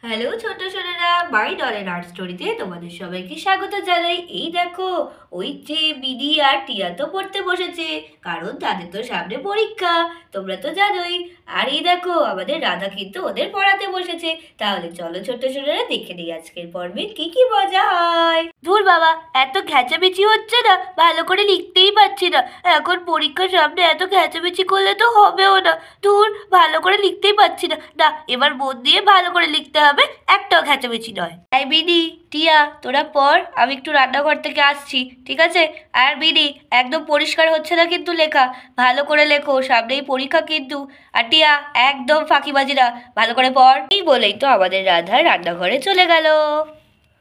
Hello ছোট ছোটরা, মাই ডলের art স্টোরিতে তোমাদের সবাইকে স্বাগত জানাই। এই দেখো, ওই যে বিডি আর টিয়া তো পড়তে বসেছে, কারণ তাদের তো সামনে পরীক্ষা, তোমরা তো জানোই। আর এই দেখো, আমাদের রাধা কিন্তু ওদের পড়াতে বসেছে। তাহলে চলো ছোট ছোটরা, দেখে নিই আজকের পর্বে কি কি মজা হয়। ধুর বাবা, এত ঘ্যাচামেচি হচ্ছে না, ভালো করে লিখতেই পারছি না। এখন পরীক্ষার সামনে এত ঘ্যাচামেচি করলে তো হবেও না। ধুর, ভালো করে লিখতেই পারছি না। না, এবার মন দিয়ে ভালো করে লিখতে হবে, একটাও ঘ্যাচামেচি নয়। এই বিডি, টিয়া, তোরা পড়, আমি একটু রান্নাঘর থেকে আসছি, ঠিক আছে? আর বিডি, একদম পরিষ্কার হচ্ছে না কিন্তু লেখা, ভালো করে লেখো, সামনেই পরীক্ষা কিন্তু। আর টিয়া, একদম ফাঁকিবাজি না, ভালো করে পড়। এই বলেই তো আমাদের রাধা রান্নাঘরে চলে গেল।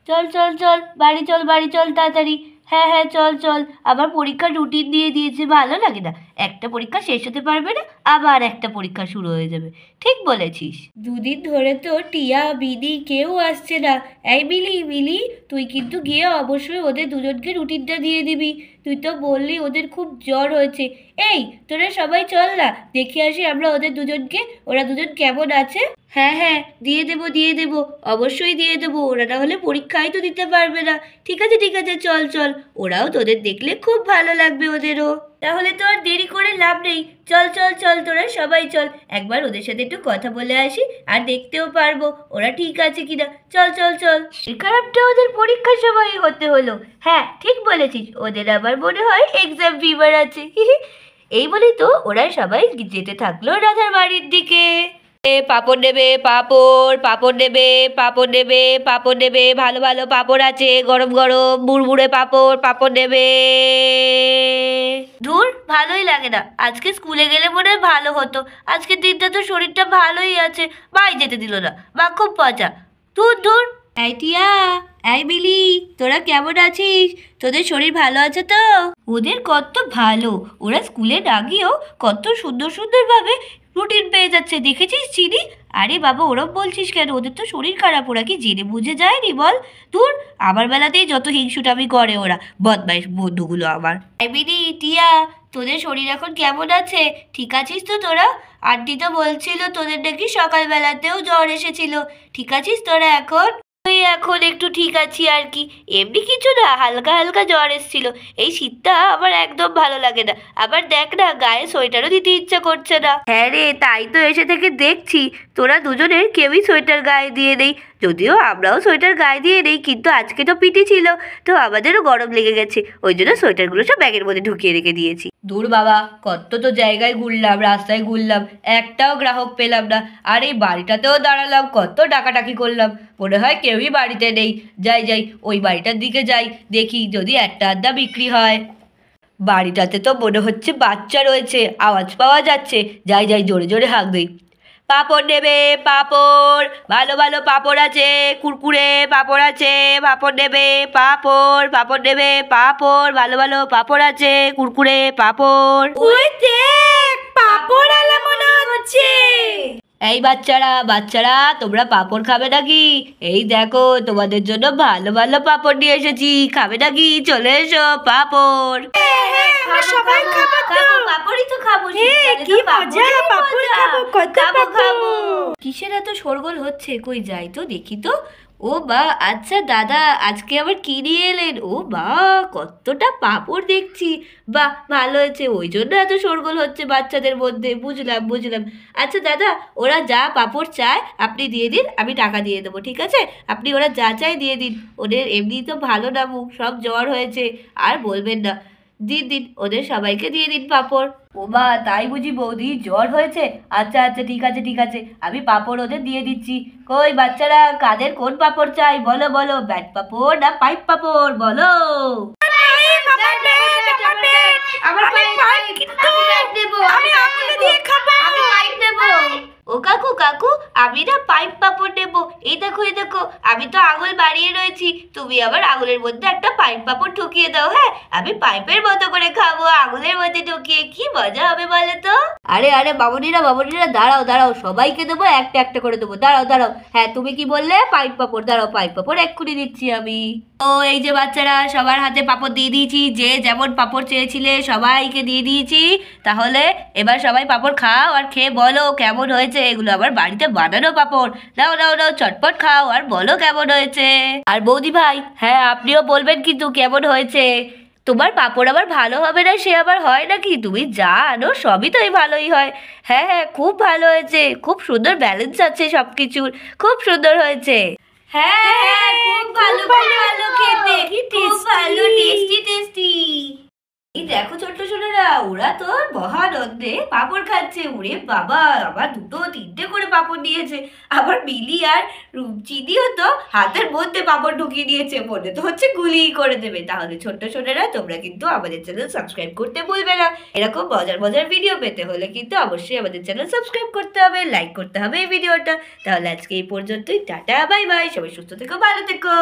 চল চল চল, বাড়ি চল, বাড়ি চল তাড়াতাড়ি। হ্যাঁ হ্যাঁ, চল চল। আবার পরীক্ষার রুটিন দিয়ে দিয়েছে, ভালো লাগে না। একটা পরীক্ষা শেষ হতে পারবে না, আবার একটা পরীক্ষা শুরু হয়ে যাবে। ঠিক বলেছিস। দুদিন ধরে তো টিয়া বিলি কেউ আসছে না। এই বিলি, বিলি, তুই কিন্তু গিয়ে অবশ্যই ওদের দুজনকে রুটিনটা দিয়ে দিবি। তুই তো বললি ওদের খুব জ্বর হয়েছে। এই, তোরা সবাই চল না, দেখে আসি আমরা ওদের দুজনকে, ওরা দুজন কেমন আছে। হ্যাঁ হ্যাঁ, দিয়ে দেবো দিয়ে দেবো, অবশ্যই দিয়ে দেবো। ওরা না হলে পরীক্ষাই তো দিতে পারবে না। ঠিক আছে ঠিক আছে, চল চল, ওরাও তোদের দেখলে খুব ভালো লাগবে ওদেরও। তাহলে তো আর দেরি করে লাভ নেই, চল চল চল, তোরা সবাই চল, একবার ওদের সাথে একটু কথা বলে আসি, আর দেখতেও পারবো ওরা ঠিক আছে কিনা। চল চল চল। খারাপটা ওদের পরীক্ষার সময় হতে হলো। হ্যাঁ ঠিক বলেছিস, ওদের আবার মনে হয় এক্সাম ফিভার আছে। এই বলেই তো ওরা সবাই যেতে থাকলো রাধার বাড়ির দিকে। পাঁপড় নেবে, পাঁপড়, পাঁপড় নেবে, পাঁপড় নেবে, পাঁপড় নেবে, ভালো ভালো পাঁপড় আছে, গরম গরম মুড়মুড়ে পাঁপড়, পাঁপড় নেবে। ধুর, ভালোই লাগে না, আজকে স্কুলে গেলে মনে হয় ভালো হতো। আজকের দিনটা তো শরীরটা ভালোই আছে, মাই যেতে দিল না, বা খুব মজা। ধুর ধুর। এই টিয়া, এই বিলি, তোরা কেমন আছিস? তোদের শরীর ভালো আছে তো? ওদের কত ভালো, ওরা স্কুলে না গিয়েও কত সুন্দর সুন্দরভাবে রুটিন পেয়ে যাচ্ছে, দেখেছিস চিনি? আরে বাবা, ওরম বলছিস কেন? ওদের তো শরীর খারাপ, ওরা কি জেনে বুঝে যায়নি বল? দূর, আমার বেলাতেই যত হিংসুটামি করে ওরা, বদমাইশ বন্ধুগুলো আমার। এই বিনি, টিয়া, তোদের শরীর এখন কেমন আছে? ঠিক আছিস তো তোরা? আন্টি তো বলছিল তোদের নাকি সকালবেলাতেও জ্বর এসেছিল। ঠিক আছিস তোরা এখন? ওই এখন একটু ঠিক আছি আর কি, এমনি কিছু না, হালকা হালকা জ্বর এসেছিল। এই শীতটা আমার একদম ভালো লাগে না, আবার দেখ না, গায়ে সোয়েটারও দিতে ইচ্ছা করছে না। হ্যাঁ রে, তাই তো এসে থেকে দেখছি তোরা দুজনের কেউই সোয়েটার গায়ে দিয়ে নেই। যদিও আমরাও সোয়েটার গায়ে দিয়ে নেই, কিন্তু আজকে তো পিটি ছিল, তো আমাদেরও গরম লেগে গেছে, ওই জন্য সোয়েটারগুলো সব ব্যাগের মধ্যে ঢুকিয়ে রেখে দিয়েছি। দূর বাবা, কত তো জায়গায় ঘুরলাম, রাস্তায় ঘুরলাম, একটাও গ্রাহক পেলাম না। আর এই বাড়িটাতেও দাঁড়ালাম, কত ডাকাডাকি করলাম, মনে হয় কেউই বাড়িতে নেই। যাই যাই, ওই বাড়িটার দিকে যাই, দেখি যদি একটা আধটা বিক্রি হয়। বাড়িটাতে তো মনে হচ্ছে বাচ্চা রয়েছে, আওয়াজ পাওয়া যাচ্ছে। যাই যাই, জোরে জোরে হাঁক দিই। পাঁপড় নেবে, পাঁপড়, ভালো ভালো পাঁপড় আছে, কুরকুরে পাঁপড় আছে, পাঁপড় নেবে, পাঁপড়, পাঁপড় নেবে, পাঁপড়, ভালো ভালো পাঁপড় আছে, কুরকুরে পাঁপড়। ওই দেখ, পাঁপড় আলা মনে হচ্ছে। এই বাচ্চারা বাচ্চারা, তোমরা পাঁপড় খাবে নাকি? এই দেখো, তোমাদের জন্য ভালো ভালো পাঁপড় নিয়ে এসেছি, খাবে নাকি? চলে এসো, পাঁপড়। সবাই খাবো তো, পাঁপড়ই তো খাবো। কি মজা, পাঁপড় খাবো, কত পাঁপড়। কিসের এত শোরগোল হচ্ছে? কই যাই তো দেখি তো। ও বা, আচ্ছা দাদা, আজকে আবার কি নিয়ে এলেন? ও বা, কতটা পাঁপড় দেখছি। বাহ, ভালো হয়েছে, ওই জন্য এত শোরগোল হচ্ছে বাচ্চাদের মধ্যে। বুঝলাম বুঝলাম। আচ্ছা দাদা, ওরা যা পাঁপড় চায় আপনি দিয়ে দিন, আমি টাকা দিয়ে দেবো, ঠিক আছে? আপনি ওরা যা চায় দিয়ে দিন। ওদের এমনি তো ভালো না মুখ, সব জ্বর হয়েছে, আর বলবেন না। দিন দিন, ওদের সবাইকে দিয়ে দিন পাঁপড়। ও মা, তাই বুঝি বৌদি, জ্বর হয়েছে? আচ্ছা আচ্ছা, ঠিক আছে ঠিক আছে, আমি পাঁপড় ওদের দিয়ে দিচ্ছি। কই বাচ্চারা, কাদের কোন পাঁপড় চাই বলো বলো, ব্যাট পাঁপড় না পাইপ পাঁপড় বলো। ও কাকু কাকু, আমি না পাইপ পাঁপড় নেবো। এই দেখো এই দেখো, দেখো আমি তো আঙুল বাড়িয়ে রয়েছি, তুমি আবার আঙুলের মধ্যে একটা পাইপ পাপড় ঢুকিয়ে দাও। হ্যাঁ, আমি পাইপের মতো করে খাবো আঙুলের মধ্যে ঢুকিয়ে, কি মজা হবে বলো তো। আরে আরে বাবুনিরা দাঁড়াও দাঁড়াও, সবাইকে দেবো একটা একটা করে দেবো। দাঁড়াও দাঁড়াও, হ্যাঁ তুমি কি বললে? পাইপ পাপড়, দাঁড়াও পাইপ পাপড় এক্ষুনি দিচ্ছি আমি। তো এই যে বাচ্চারা, সবার হাতে পাপড় দিয়ে দিয়েছি, যে যেমন পাপড় চেয়েছিলে সবাইকে দিয়ে দিয়েছি। তাহলে এবার সবাই পাপড় খাও আর খেয়ে বলো কেমন হয়েছে। এগুলো আবার বাড়িতে বানানো পাপড়। নাও নাও নাও, চটপট খাও আর বলো কেমন হয়েছে। আর বৌদি ভাই, হ্যাঁ আপনিও বলবেন কিন্তু কেমন হয়েছে। তোমার পাপড় আবার ভালো হবে না সে আবার হয় নাকি? তুমি যা আনো সবই তো ভালোই হয়। হ্যাঁ হ্যাঁ, খুব ভালো হয়েছে, খুব সুন্দর ব্যালেন্স আছে সব কিছুর, খুব সুন্দর হয়েছে। হ্যাঁ হ্যাঁ, খুব ভালো খেতে, খুব ভালো, টেস্টি টেস্টি। এই দেখো ছোট্ট ছোটরা, ওরা তো মহানন্দে পাপড় খাচ্ছে। ওরে বাবা, আবার দুটো তিনটে করে পাপড় দিয়েছে। আবার মিলি আর চিনিও তো হাতের মধ্যে পাপড় ঢুকিয়ে দিয়েছে, মনে তো হচ্ছে গুলি করে দেবে। তাহলে ছোট্ট ছোটরা, তোমরা কিন্তু আমাদের চ্যানেল সাবস্ক্রাইব করতে ভুলবে না। এরকম মজার মজার ভিডিও পেতে হলে কিন্তু অবশ্যই আমাদের চ্যানেল সাবস্ক্রাইব করতে হবে, লাইক করতে হবে এই ভিডিওটা। তাহলে আজকে এই পর্যন্তই, টাটা বাই বাই, সবাই সুস্থ থেকো, ভালো থেকো।